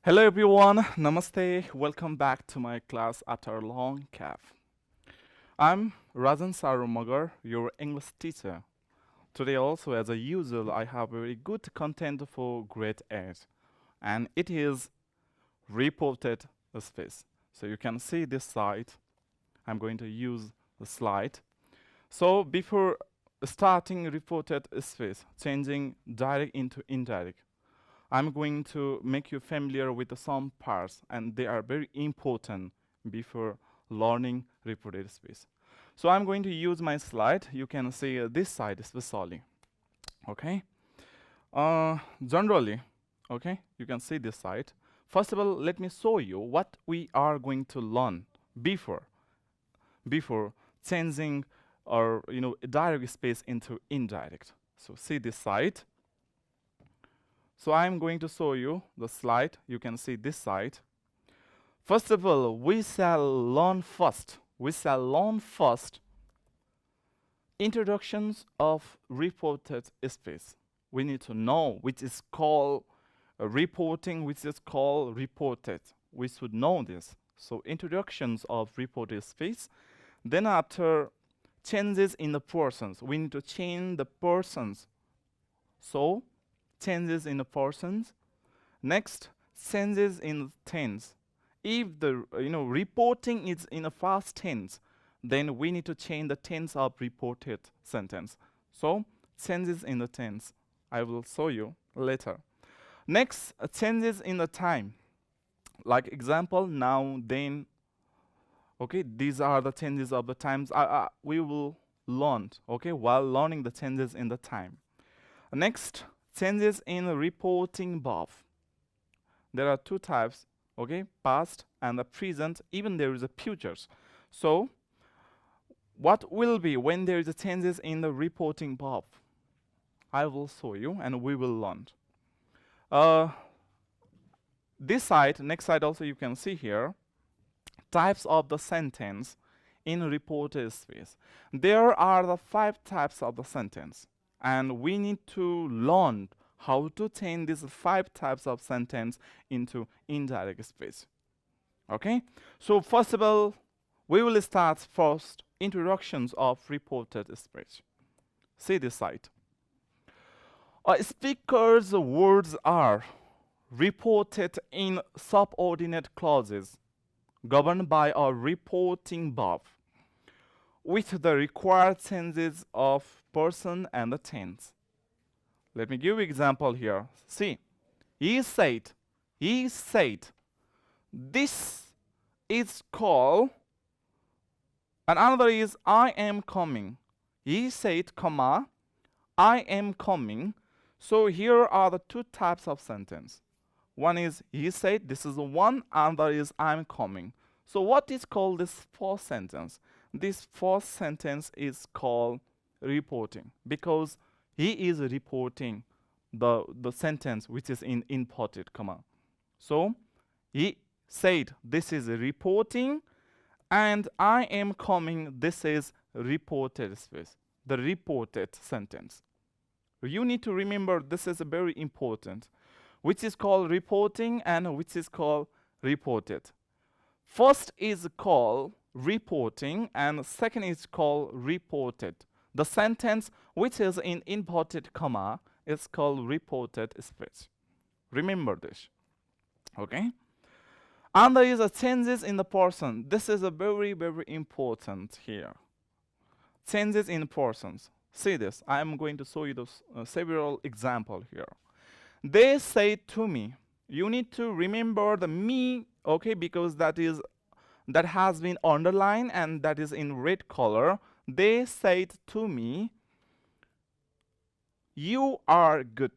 Hello everyone, Namaste. Welcome back to my class after a long gap. I'm Rajan Sarumagar, your English teacher. Today also, as usual, I have very good content for grade 8, and it is reported space. So you can see this slide. I'm going to use the slide. So before starting reported space, changing direct into indirect, I'm going to make you familiar with some parts, and they are very important before learning reported space. So I'm going to use my slide. You can see this side especially. Okay. Generally, okay, you can see this side. First of all, let me show you what we are going to learn before changing our direct space into indirect. So see this side. So I'm going to show you the slide. You can see this side. First of all, we shall learn first introductions of reported space. We need to know which is called reporting, which is called reported. We should know this. So introductions of reported space. Then after, changes in the persons. We need to change the persons. So changes in the persons. Next, changes in tense. If the reporting is in a past tense, then we need to change the tense of reported sentence. So changes in the tense. I will show you later. Next, changes in the time. Like example, now, then. Okay, these are the changes of the times we will learn. Okay, while learning the changes in the time. Next, changes in the reporting verb. There are two types, okay, past and the present, even there is a futures. So what will be when there is a changes in the reporting verb? I will show you and we will learn. This side, next side also you can see here, types of the sentence in reported space. There are the 5 types of the sentence, and we need to learn how to change these 5 types of sentence into indirect space. Okay? So first of all, we will start first introductions of reported space. See this side. A speaker's words are reported in subordinate clauses governed by a reporting verb with the required changes of person and the tense. Let me give you example here. See, he said, this is called, and another is I am coming. He said, comma, I am coming. So here are the 2 types of sentence. One is he said, this is the one, another is I'm coming. So what is called this first sentence? This first sentence is called reporting, because he is reporting the sentence which is in inverted comma. So he said this is reporting, and I am coming, this is reported space, the reported sentence. You need to remember this is very important, which is called reporting and which is called reported. First is called reporting and second is called reported. The sentence which is in inverted comma is called reported space. Remember this. Okay? And there is a changes in the person. This is a very, very important here. Changes in persons. See this. I am going to show you those several examples here. They say to me. You need to remember the me, okay, because that has been underlined and that is in red color. They said to me, you are good.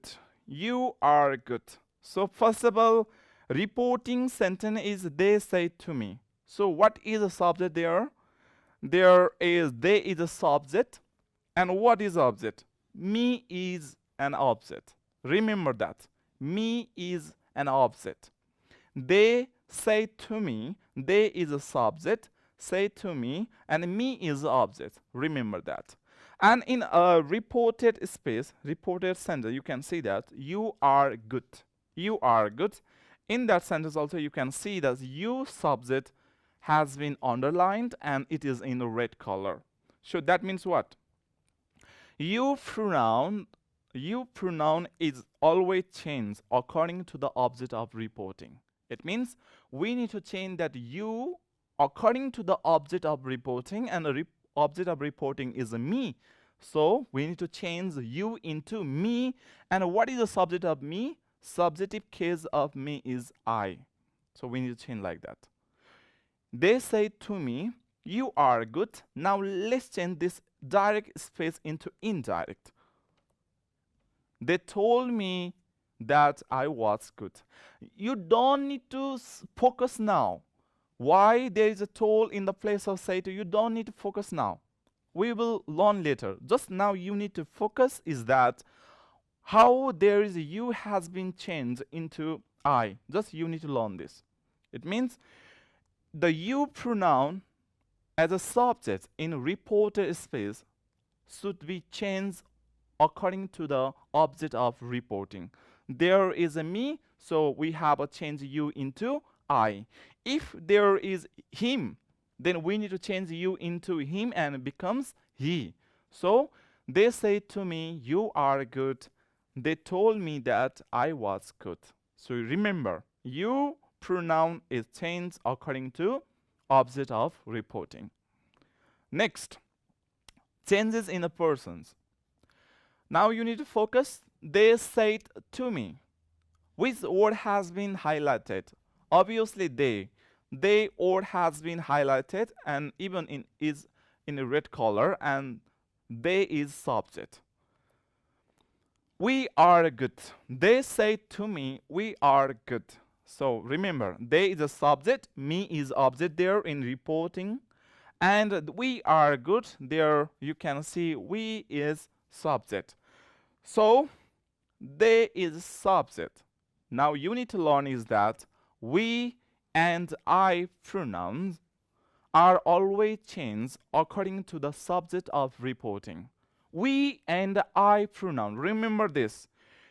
You are good. So first of all, reporting sentence is they say to me. So what is the subject there? There is they is a subject, and what is object? Me is an object. Remember that. Me is an object. They say to me, they is a subject, say to me, and me is the object. Remember that. And in a reported space, reported sentence, you can see that you are good. You are good. in that sentence also you can see that you subject has been underlined and it is in a red color. So that means what? You pronoun, you pronoun is always changed according to the object of reporting. It means we need to change that you according to the object of reporting, and the object of reporting is a me. So we need to change you into me. And what is the subject of me? Subjective case of me is I. So we need to change like that. They say to me, you are good. Now let's change this direct space into indirect. They told me that I was good. You don't need to focus now. Why there is a toll in the place of say to? You don't need to focus now. We will learn later. Just now you need to focus is that how there is a you has been changed into I. Just you need to learn this. It means the you pronoun as a subject in reported space should be changed according to the object of reporting. There is a me, so we have a change you into I. If there is him, then we need to change you into him and it becomes he. So they say to me, you are good. They told me that I was good. So remember, you pronoun is changed according to object of reporting. Next, changes in the persons. Now you need to focus. They said to me. Which word has been highlighted? Obviously they. They word has been highlighted and even is in a red color, and they is subject. We are good. They say to me, we are good. So remember, they is a subject, me is object there in reporting, and we are good there. You can see we is subject. So they is subject. Now you need to learn is that we and I pronouns are always changed according to the subject of reporting. We and I pronoun. Remember this.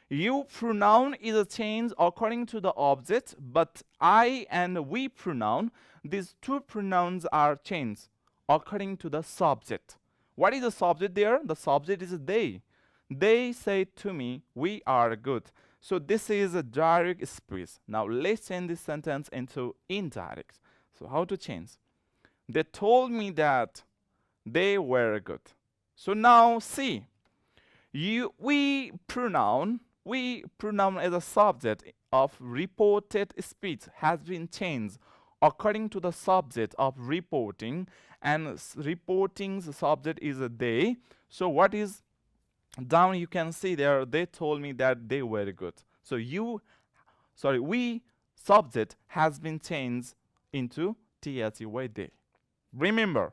You pronoun is a change according to the object, but I and we pronoun, these two pronouns are changed according to the subject. What is the subject there? The subject is they. They say to me, we are good. So this is a direct space. Now let's change this sentence into indirect. So how to change? They told me that they were good. So now see, we pronoun as a subject of reported speech has been changed according to the subject of reporting, and reporting's subject is a they. So what is down? You can see there, they told me that they were good. So we subject has been changed into THEY they. Remember,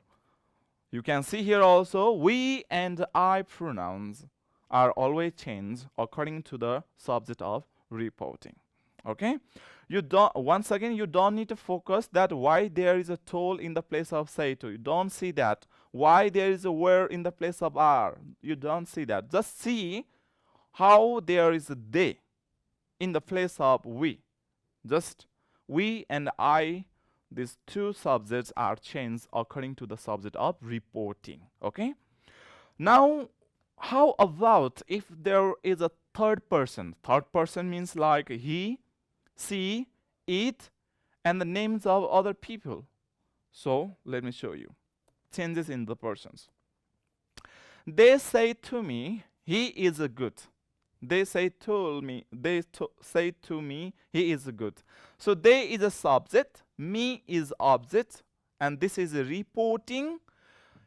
you can see here also we and I pronouns are always changed according to the subject of reporting. Okay? Once again, you don't need to focus that why there is a toll in the place of say to. You don't see that. Why there is a where in the place of are. You don't see that. Just see how there is a they in the place of we. Just we and I, these two subjects are changed according to the subject of reporting. Okay? Now, how about if there is a third person? Third person means like he, she, it, and the names of other people. So let me show you. Changes in the persons. They say to me, he is a good. They say to me, he is good. So they is a subject, me is object, and this is a reporting.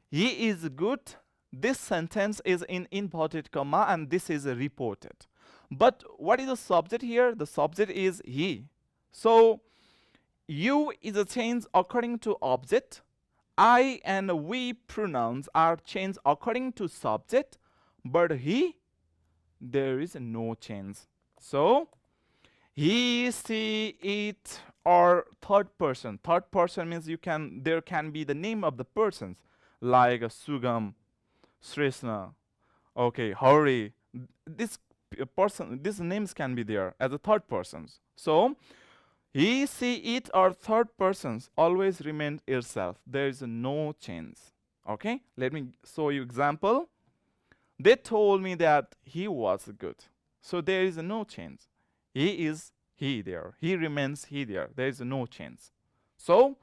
He is good. This sentence is in inverted comma, and this is a reported. But what is the subject here? The subject is he. So you is a change according to object. I and we pronouns are changed according to subject, but he, there is no change. So he, she, it, or third person. Third person means there can be the name of the persons like Sugam, Srishna, okay, Hari. This names can be there as a third persons. So He, she, it, or third persons always remain itself. There is no change. Okay? Let me show you example. They told me that he was good. So there is no change. He is he there. He remains he there. There is no change. So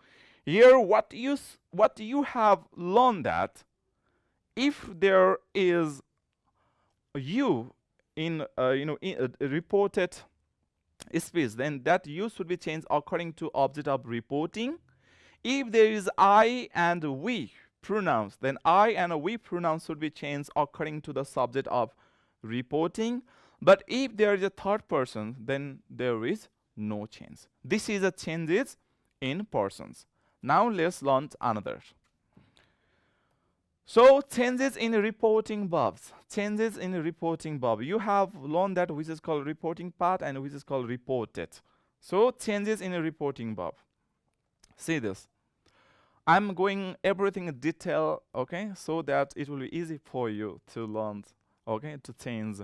here what you have learned that if there is you in in a reported space, then that you should be changed according to object of reporting. If there is I and we pronouns, then I and we pronouns should be changed according to the subject of reporting. But if there is a third person, then there is no change. This is a changes in persons. Now let's learn another. So changes in reporting verbs. Changes in reporting verb. You have learned that which is called reporting part and which is called reported. So changes in a reporting verb. See this. I'm going everything in detail, okay, so that it will be easy for you to learn, okay, to change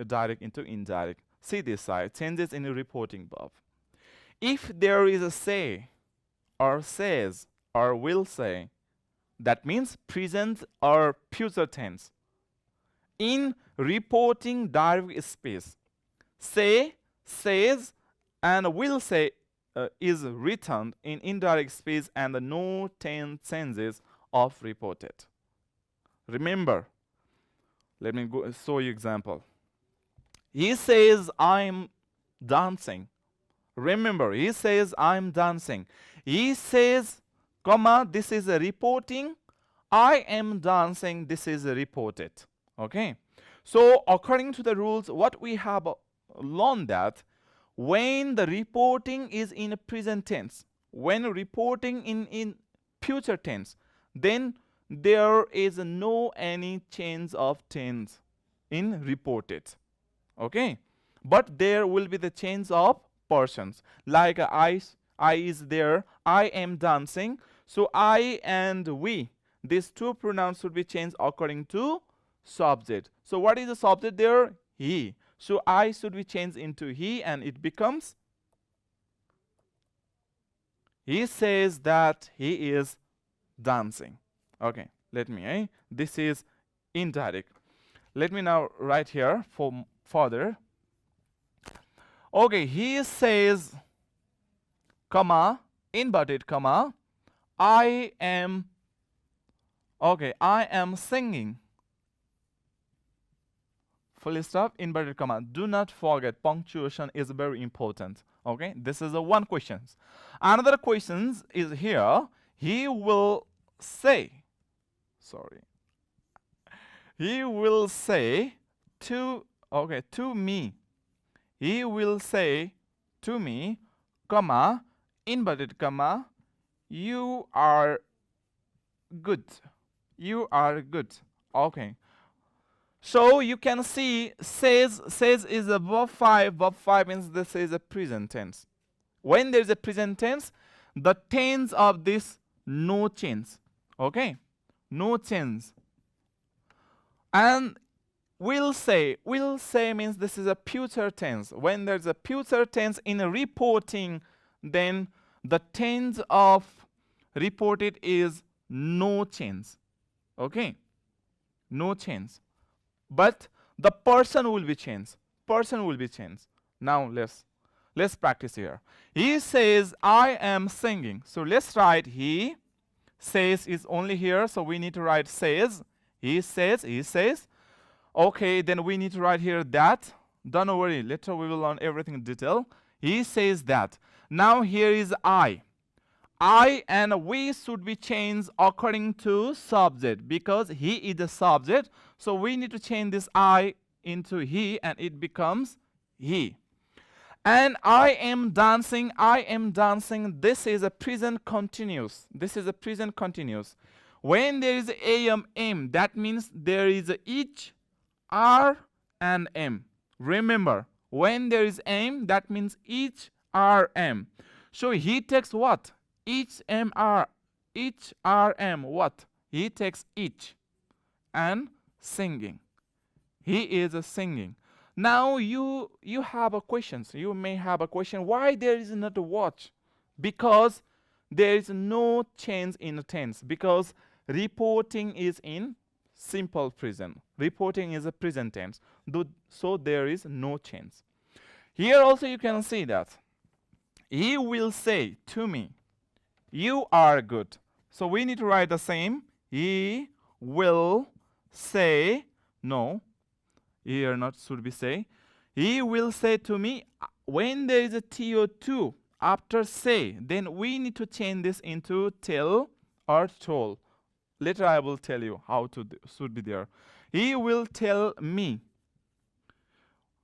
direct into indirect. See this side, changes in a reporting verb. If there is a say, or says, or will say, that means present or future tense. In reporting direct space, say, says, and will say is written in indirect space and the no tense changes of reported. Remember, let me go show you example. He says, I'm dancing. Remember, he says, I'm dancing. He says, comma, this is a reporting. I am dancing, this is a reported. Okay. So according to the rules, what we have learned that when the reporting is in a present tense, when reporting in future tense, then there is no any change of tense in reported. Okay. But there will be the change of persons. Like I is there, I am dancing. So I and we, these two pronouns should be changed according to subject. So what is the subject there? He. So I should be changed into he and it becomes he says that he is dancing. Okay, let me, this is indirect. Let me now write here for further. Okay, he says, comma, inverted comma, I am singing. Full stop, inverted comma. Do not forget, punctuation is very important. Okay, this is the one question. Another question is here. He will say, he will say to me. He will say to me, comma, inverted comma, you are good. You are good. Okay. So you can see says is a verb 5. Verb 5 means this is a present tense. When there is a present tense, the tense of this no change. Okay? No change. And will say means this is a future tense. When there's a future tense in a reporting, then the tense of reported is no change. Okay? No change. But the person will be changed. Person will be changed. Now let's practice here. He says, I am singing. So let's write he. Says is only here, so we need to write says. He says. Okay, then we need to write here that. Don't worry, later we will learn everything in detail. He says that. Now here is I. I and we should be changed according to subject because he is the subject. So we need to change this I into he and it becomes he. And I am dancing. This is a present continuous. This is a present continuous. When there is am, m, that means there is a each, r, and m. Remember, when there is m, that means each, r, m. So he takes what? Each m, r, what? He takes each and singing. He is singing. Now you have a question. So you may have a question, why there is not a watch? Because there is no change in the tense, because reporting is in simple present. Reporting is a present tense. So there is no change. Here also you can see that he will say to me, you are good. So we need to write the same. He will say, no, here not should be say. He will say to me, when there is a TO2 after say, then we need to change this into tell or told. Later I will tell you how to should be there. He will tell me.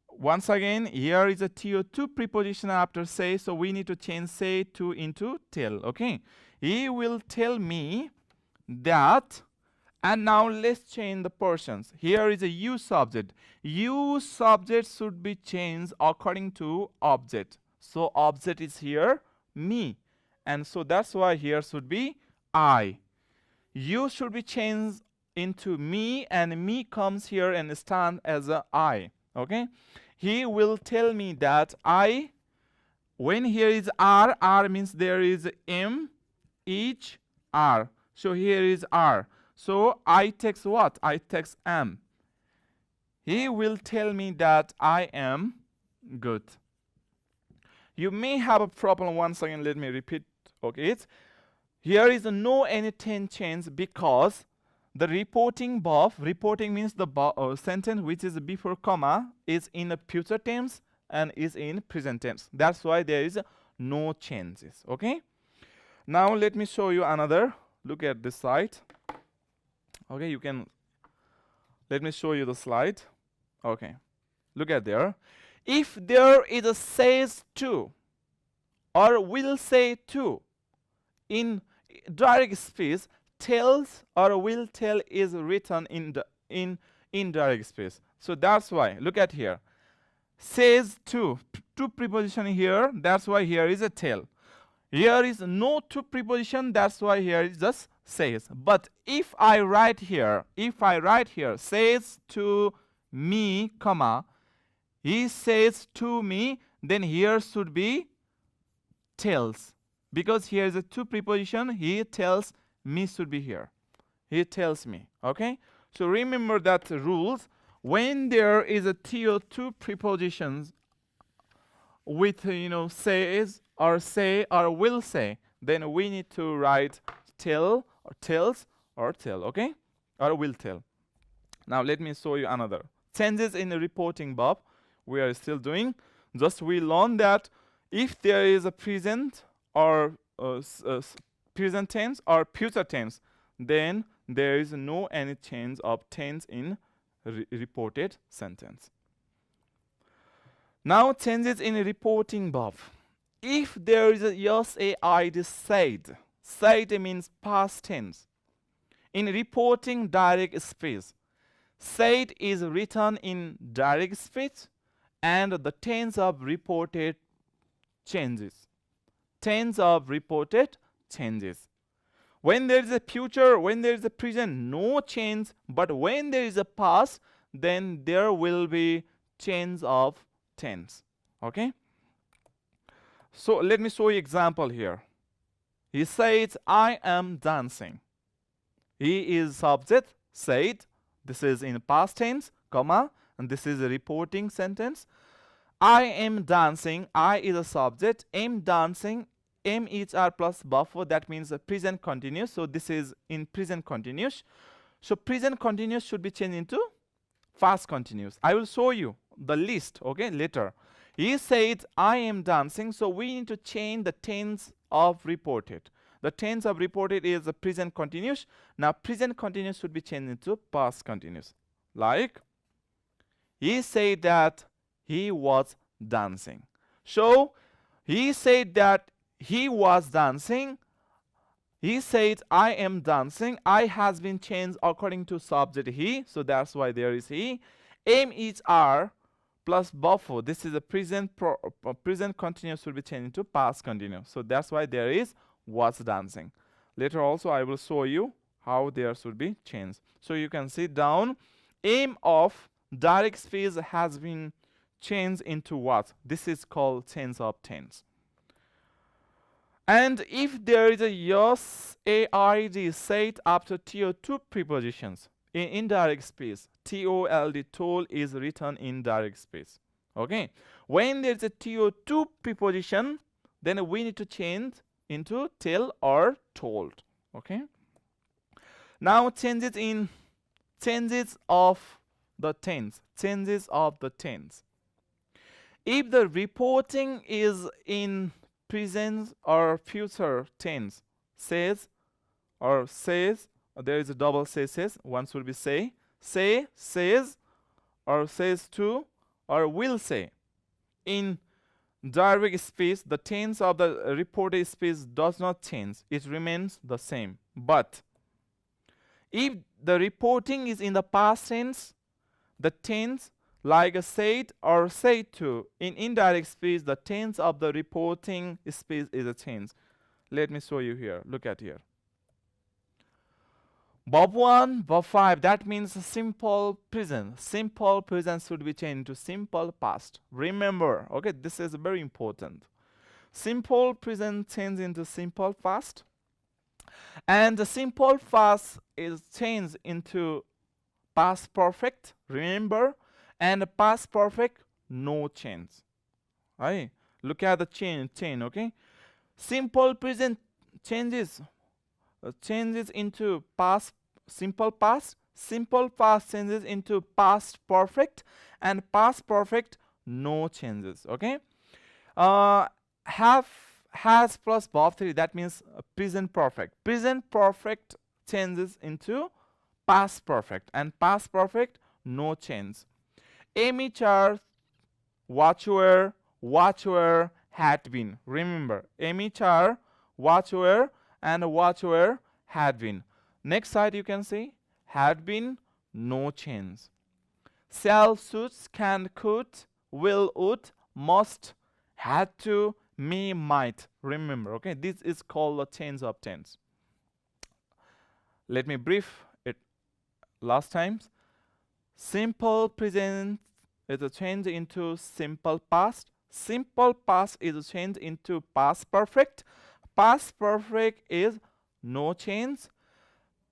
Once again, here is a TO2 preposition after say, so we need to change say to into tell. Okay, he will tell me that. And now let's change the persons. Here is a you subject. You subject should be changed according to object. So object is here me, and so that's why here should be I. You should be changed into me, and me comes here and stand as a I. Okay, he will tell me that I. When here is R means there is M, each R. So here is R. So I text what? I text am. He will tell me that I am good. You may have a problem. Once again, let me repeat. Okay, here is no any tense change, because the reporting means the sentence which is before comma is in a future tense and is in present tense. That's why there is no changes. Okay. Now let me show you another. Look at this slide. Okay, you can. Let me show you the slide. Okay, look at there. If there is a says to or will say to in direct speech, tells or will tell is written in indirect speech. So that's why. Look at here. Says to preposition here. That's why here is a tell. Here is no to preposition. That's why here is just says. But if I write here, says to me, comma, he says to me, then here should be tells, because here is a to preposition. He tells me should be here. He tells me. Okay, so remember that rules. When there is a TO2 prepositions with says or say or will say, then we need to write tell or tells or tell. Okay, or will tell. Now let me show you another changes in the reporting verb. We are still doing. Just we learn that if there is a present or present tense or future tense, then there is no any change of tense in reported sentence. Now changes in reporting verb. If there is a yes, I said. Said means past tense. In reporting direct speech, said is written in direct speech, and the tense of reported changes. Tense of reported changes. When there is a future, when there is a present, no change. But when there is a past, then there will be change of tense. Okay. So let me show you example here. He says, I am dancing. He is subject, said. This is in past tense, comma, and this is a reporting sentence. I am dancing. I is a subject. Am dancing. Am is R plus buffer. That means the present continuous. So this is in present continuous. So present continuous should be changed into past continuous. I will show you the list. Okay, later. He said, I am dancing. So we need to change the tense of reported. The tense of reported is the present continuous. Now present continuous should be changed into past continuous. Like, he said that he was dancing. So he said that he was dancing. He said, I am dancing. I has been changed according to subject he. So that's why there is he. Am is R plus buffer. This is a present present continuous should be changed into past continuous. So that's why there is was dancing. Later also I will show you how there should be changed. So you can see down, aim of direct speech has been change into what? This is called change of tense. And if there is a yes, AID said after TO2 prepositions in indirect speech, TOLD told is written in direct speech. Okay. When there is a TO2 preposition, then we need to change into tell or told. Okay. Now changes of the tense. Changes of the tense. If the reporting is in present or future tense, says, there is a double says, one should be say, says, or says to, or will say. In direct speech, the tense of the reported speech does not change, it remains the same. But if the reporting is in the past tense, the tense like a said or said to, in indirect speech, the tense of the reporting speech is a change. Let me show you here. Look at here. Verb 1, verb 5, that means simple present. Simple present should be changed to simple past. Remember, okay, this is very important. Simple present change into simple past. And the simple past is changed into past perfect. Remember, and past perfect, no change. Right? Look at the chain, okay? Simple present changes into past simple past changes into past perfect, and past perfect no changes. Okay. Has plus verb 3, that means present perfect changes into past perfect, and past perfect no change. Amy Char, watch were, had been. Remember, Amy Char, watch were, and watch were, had been. Next side you can see had been, no change. Shall, should, can, could, will, would, must, had to, may, might. Remember, okay, this is called a change of tense. Let me brief it last time. Simple present is a change into simple past. Simple past is a change into past perfect. Past perfect is no change.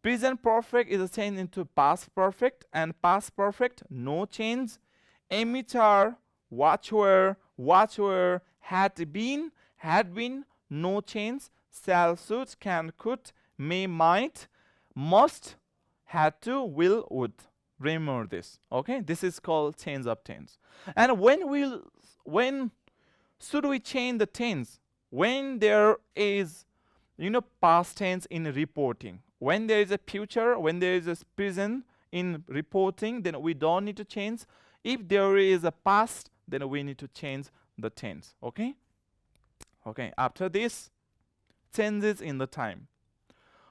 Present perfect is a change into past perfect, and past perfect no change. Emitter, watch were, had been, no change. Shall, should, can, could, may, might, must, had to, will, would. Remember this. Okay, this is called change of tense. And when should we change the tense? When there is past tense in reporting. When there is a future, when there is a present in reporting, then we don't need to change. If there is a past, then we need to change the tense. Okay. Okay. After this, changes in the time.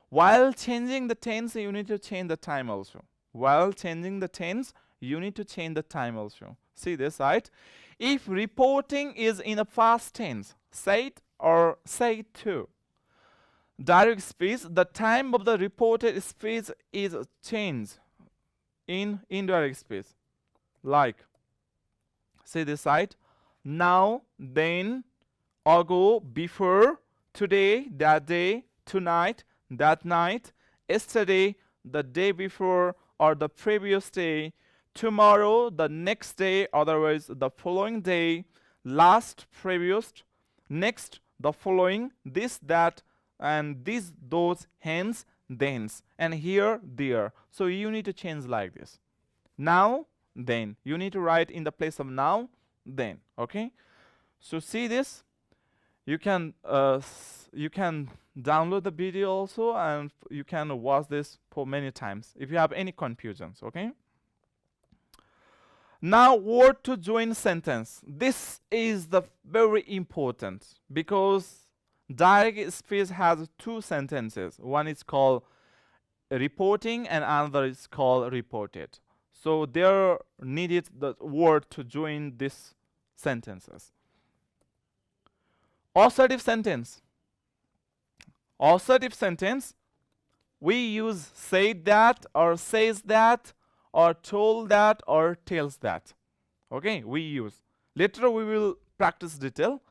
While changing the tense, you need to change the time also. While changing the tense, you need to change the time also. See this, right? If reporting is in a past tense, said or said to, direct speech, the time of the reported speech is changed in indirect speech. Like, see this side, now, then, ago, before, today, that day, tonight, that night, yesterday, the day before, or the previous day, tomorrow, the next day, otherwise the following day, last, previous, next, the following, this, that, and this, those, hence, thence, and here, there. So you need to change like this. Now, then. You need to write in the place of now, then. Okay. So see this. You can download the video also, and you can watch this for many times if you have any confusions. Okay. Now, word to join sentence. This is the very important, because direct speech has two sentences. One is called reporting and another is called reported. So there needed the word to join these sentences. Assertive sentence. Assertive sentence, we use said that or says that or told that or tells that. Okay, we use. Later we will practice detail.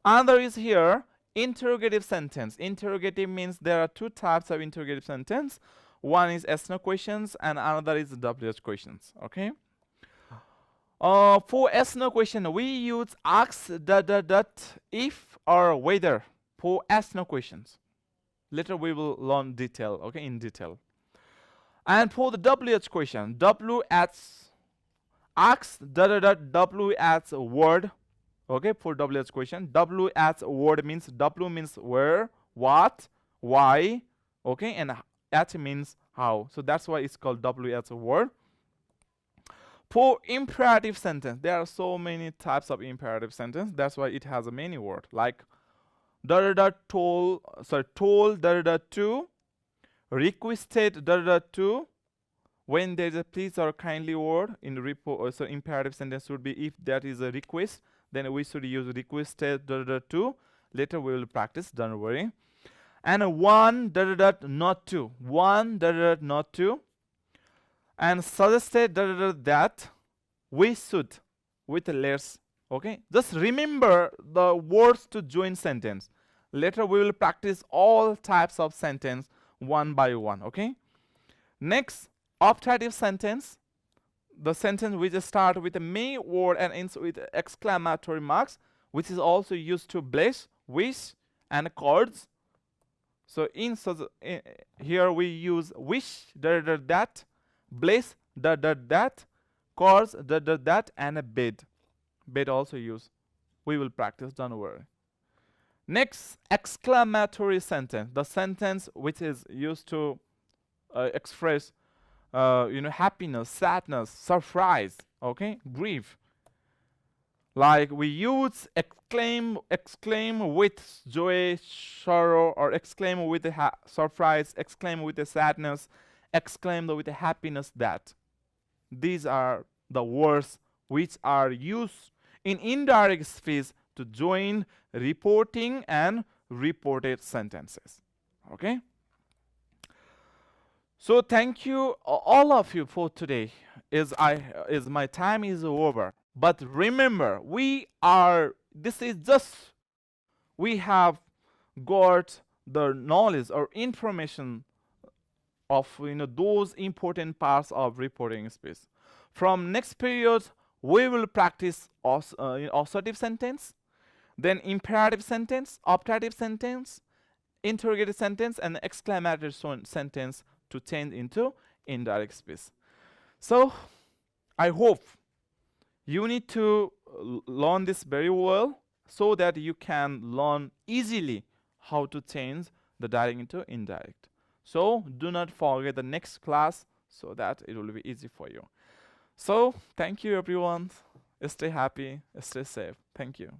Another is here interrogative sentence. Interrogative means there are two types of interrogative sentence. One is yes no questions and another is WH questions. Okay. For yes no question we use ask if or whether for yes no questions. Later we will learn detail. Okay, in detail. And for the WH question, W as ask W as a word. Okay, for WH question, W as a word means W means where, what, why, okay, and H means how. So that's why it's called W as a word. For imperative sentence, there are so many types of imperative sentence. That's why it has a many word like told to, requested to. When there is a please or kindly word in the report, so imperative sentence would be if that is a request, then we should use requested to. Later we will practice, don't worry. And one not to, one not to, and suggested that we should with less. Okay, just remember the words to join sentence. Later we will practice all types of sentence one by one. Okay, next optative sentence, the sentence which start with a main word and ends with exclamatory marks, which is also used to bless, wish, and chords. So here we use wish that, bless that, chords that, and a bed. Bed also use. We will practice, don't worry. Next, exclamatory sentence, the sentence which is used to express happiness, sadness, surprise, okay, grief. Like we use exclaim with joy, sorrow, or exclaim with the surprise, exclaim with the sadness, exclaim with the happiness that. These are the words which are used in indirect speech to join reporting and reported sentences. Okay. So thank you all of you for today. My time is over. But remember, we have got the knowledge or information of those important parts of reporting speech. From next period, we will practice assertive sentence, then imperative sentence, optative sentence, interrogative sentence, and exclamatory sentence to change into indirect speech. So I hope you need to learn this very well so that you can learn easily how to change the direct into indirect. So do not forget the next class so that it will be easy for you. So thank you everyone. Stay happy, stay safe. Thank you.